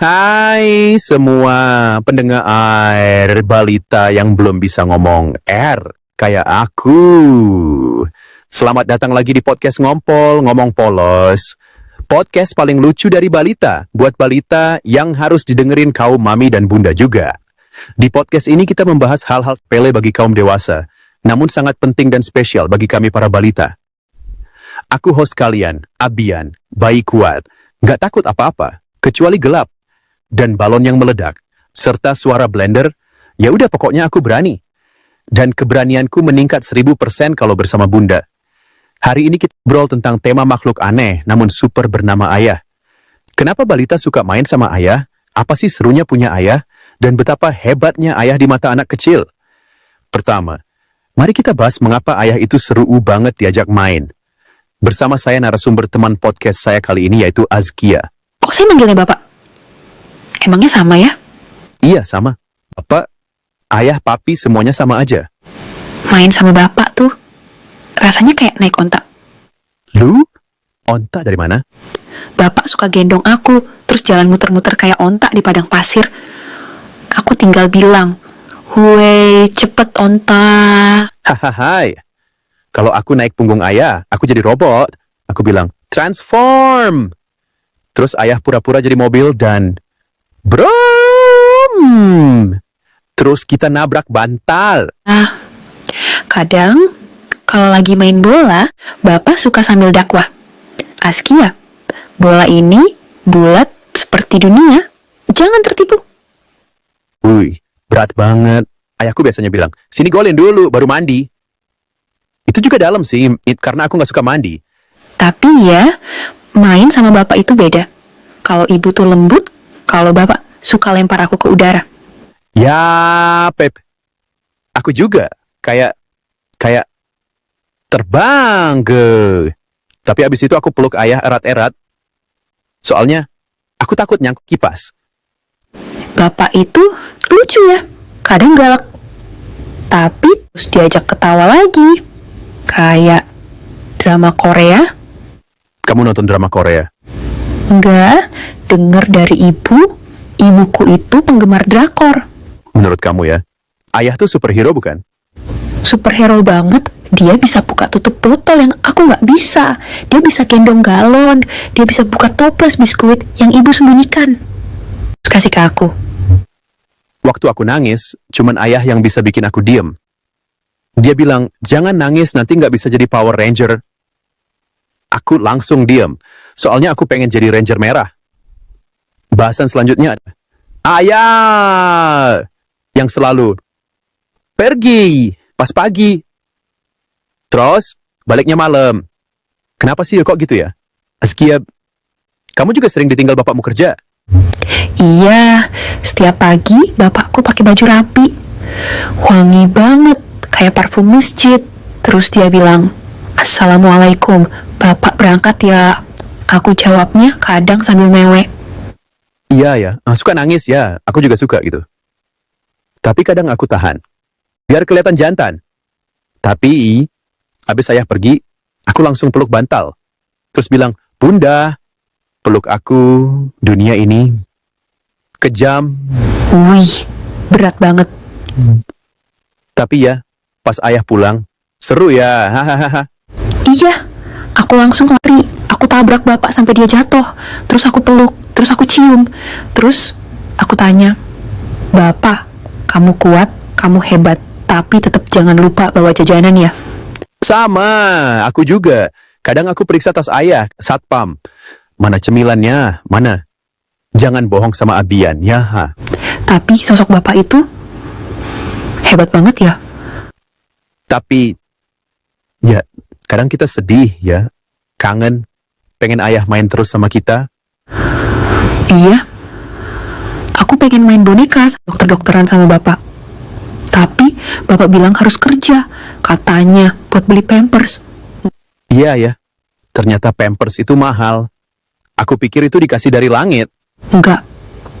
Hai semua pendengar balita yang belum bisa ngomong R kayak aku. Selamat datang lagi di podcast Ngompol, Ngomong Polos. Podcast paling lucu dari balita, buat balita yang harus didengerin kaum mami dan bunda juga. Di podcast ini kita membahas hal-hal sepele bagi kaum dewasa, namun sangat penting dan spesial bagi kami para balita. Aku host kalian, Abian, bayi kuat, gak takut apa-apa, kecuali gelap dan balon yang meledak, serta suara blender. Ya udah, pokoknya aku berani. Dan keberanianku meningkat 1000% kalau bersama bunda. Hari ini kita ngobrol tentang tema makhluk aneh namun super bernama ayah. Kenapa balita suka main sama ayah? Apa sih serunya punya ayah? Dan betapa hebatnya ayah di mata anak kecil? Pertama, mari kita bahas mengapa ayah itu seru banget diajak main. Bersama saya narasumber teman podcast saya kali ini, yaitu Azkia. Kok saya manggilnya Bapak? Emangnya sama ya? Iya, sama. Bapak, ayah, papi, semuanya sama aja. Main sama Bapak tuh rasanya kayak naik onta. Lu? Onta dari mana? Bapak suka gendong aku, terus jalan muter-muter kayak onta di padang pasir. Aku tinggal bilang, "Huey, cepet onta." Hahaha. Kalau aku naik punggung ayah, aku jadi robot. Aku bilang, "Transform!" Terus ayah pura-pura jadi mobil dan brum! Terus kita nabrak bantal. Kadang, kalau lagi main bola, Bapak suka sambil dakwah. "Azkia, bola ini bulat seperti dunia. Jangan tertipu." Wih, berat banget. Ayahku biasanya bilang, "Sini golin dulu, baru mandi." Itu juga dalam sih, karena aku gak suka mandi. Tapi ya, main sama Bapak itu beda. Kalau ibu tuh lembut, kalau Bapak suka lempar aku ke udara. Ya, Pep. Aku juga kayak terbang ke. Tapi abis itu aku peluk ayah erat-erat. Soalnya aku takut nyangkut kipas. Bapak itu lucu ya, kadang galak. Tapi terus diajak ketawa lagi. Kayak drama Korea. Kamu nonton drama Korea? Enggak, denger dari ibuku itu penggemar drakor. Menurut kamu ya, ayah tuh superhero bukan? Superhero banget, dia bisa buka tutup botol yang aku nggak bisa. Dia bisa gendong galon, dia bisa buka toples biskuit yang ibu sembunyikan. Terus kasih ke aku. Waktu aku nangis, cuman ayah yang bisa bikin aku diem. Dia bilang, "Jangan nangis, nanti nggak bisa jadi Power Ranger." Aku langsung diem, soalnya aku pengen jadi Ranger merah. Bahasan selanjutnya ada, ayah yang selalu pergi pas pagi, terus baliknya malam. Kenapa sih kok gitu ya? Azkia, kamu juga sering ditinggal bapakmu kerja? Iya, setiap pagi bapakku pakai baju rapi. Wangi banget, kayak parfum masjid. Terus dia bilang, "Assalamualaikum, Bapak berangkat ya." Aku jawabnya kadang sambil mewek. Iya ya, suka nangis ya, aku juga suka gitu. Tapi kadang aku tahan, biar kelihatan jantan. Tapi, abis ayah pergi, aku langsung peluk bantal. Terus bilang, "Bunda, peluk aku, dunia ini kejam." Wih, berat banget. Tapi ya, pas ayah pulang, seru ya, hahaha. Iya, aku langsung lari. Aku tabrak bapak sampai dia jatuh. Terus aku peluk, terus aku cium. Terus aku tanya, "Bapak, kamu kuat, kamu hebat. Tapi tetap jangan lupa bawa jajanan ya." Sama, aku juga. Kadang aku periksa tas ayah, satpam. Mana cemilannya, mana? Jangan bohong sama Abian, ya ha. Tapi sosok bapak itu hebat banget ya. Tapi, ya, kadang kita sedih ya, kangen, pengen ayah main terus sama kita. Iya, aku pengen main boneka dokter-dokteran sama bapak. Tapi bapak bilang harus kerja, katanya buat beli pampers. Iya ya, ternyata pampers itu mahal. Aku pikir itu dikasih dari langit. Enggak,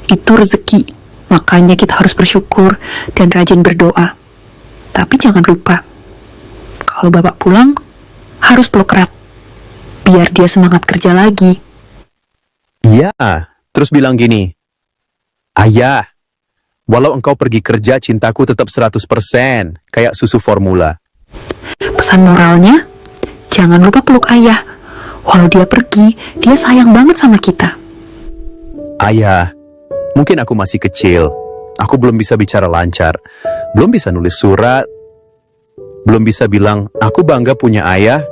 itu rezeki. Makanya kita harus bersyukur dan rajin berdoa. Tapi jangan lupa, kalau bapak pulang, harus peluk erat. Biar dia semangat kerja lagi. Iya, terus bilang gini, Ayah, walau engkau pergi kerja, cintaku tetap 100%, kayak susu formula. Pesan moralnya, jangan lupa peluk ayah. Walau dia pergi, dia sayang banget sama kita. Ayah, mungkin aku masih kecil. Aku belum bisa bicara lancar. Belum bisa nulis surat. Belum bisa bilang, aku bangga punya ayah.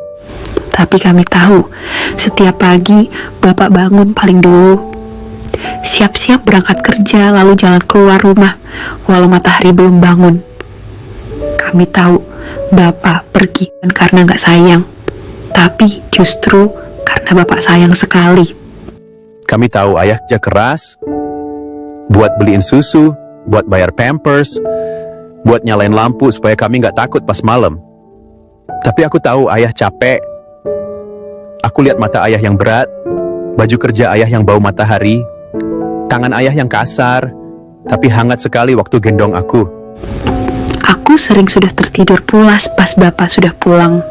Tapi kami tahu, setiap pagi Bapak bangun paling dulu. Siap-siap berangkat kerja lalu jalan keluar rumah walau matahari belum bangun. Kami tahu Bapak pergi bukan karena gak sayang, tapi justru karena Bapak sayang sekali. Kami tahu ayah kerja keras, buat beliin susu, buat bayar pampers, buat nyalain lampu supaya kami gak takut pas malam. Tapi aku tahu ayah capek. Aku lihat mata ayah yang berat, baju kerja ayah yang bau matahari, tangan ayah yang kasar, tapi hangat sekali waktu gendong aku. Aku sering sudah tertidur pulas pas Bapak sudah pulang.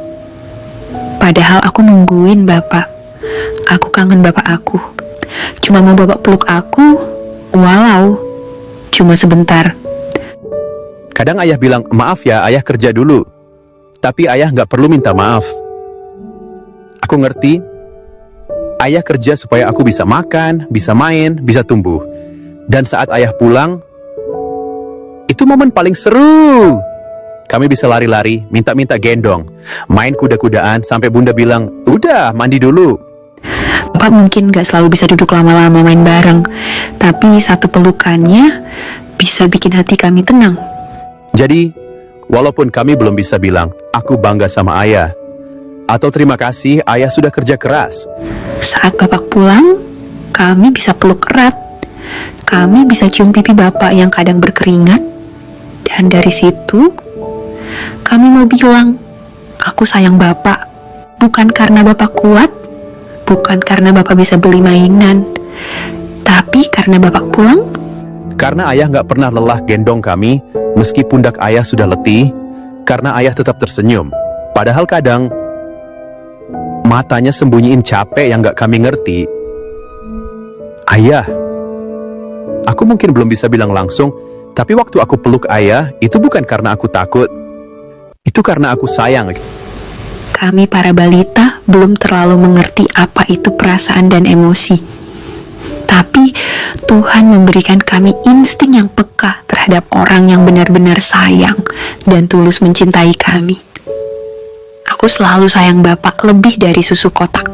Padahal aku nungguin Bapak. Aku kangen Bapak aku. Cuma mau Bapak peluk aku, walau cuma sebentar. Kadang ayah bilang, maaf ya, ayah kerja dulu. Tapi ayah nggak perlu minta maaf. Aku ngerti, ayah kerja supaya aku bisa makan, bisa main, bisa tumbuh. Dan saat ayah pulang, itu momen paling seru. Kami bisa lari-lari, minta-minta gendong, main kuda-kudaan, sampai bunda bilang, udah, mandi dulu. Bapak mungkin gak selalu bisa duduk lama-lama main bareng, tapi satu pelukannya bisa bikin hati kami tenang. Jadi, walaupun kami belum bisa bilang, aku bangga sama ayah, atau terima kasih ayah sudah kerja keras, Saat Bapak pulang, kami bisa peluk erat. Kami bisa cium pipi Bapak yang kadang berkeringat. Dan dari situ, kami mau bilang, aku sayang Bapak. Bukan karena Bapak kuat, bukan karena Bapak bisa beli mainan, tapi karena Bapak pulang. karena ayah nggak pernah lelah gendong kami, meski pundak ayah sudah letih, karena ayah tetap tersenyum. Padahal kadang, matanya sembunyiin capek yang nggak kami ngerti. Ayah, aku mungkin belum bisa bilang langsung, tapi waktu aku peluk ayah, itu bukan karena aku takut. Itu karena aku sayang. Kami para balita belum terlalu mengerti apa itu perasaan dan emosi. Tapi Tuhan memberikan kami insting yang peka terhadap orang yang benar-benar sayang dan tulus mencintai kami. Aku selalu sayang Bapak lebih dari susu kotak,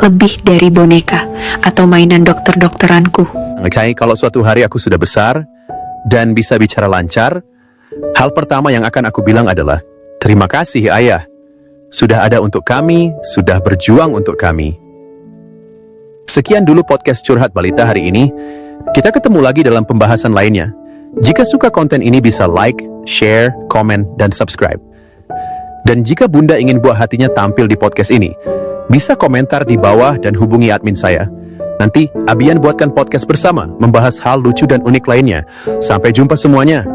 lebih dari boneka atau mainan dokter-dokteranku. Oke, kalau suatu hari aku sudah besar dan bisa bicara lancar, hal pertama yang akan aku bilang adalah, terima kasih ayah, sudah ada untuk kami, sudah berjuang untuk kami. Sekian dulu podcast Curhat Balita hari ini. Kita ketemu lagi dalam pembahasan lainnya. Jika suka konten ini bisa like, share, komen, dan subscribe. Dan jika Bunda ingin buah hatinya tampil di podcast ini, bisa komentar di bawah dan hubungi admin saya. Nanti Abian buatkan podcast bersama, membahas hal lucu dan unik lainnya. Sampai jumpa semuanya.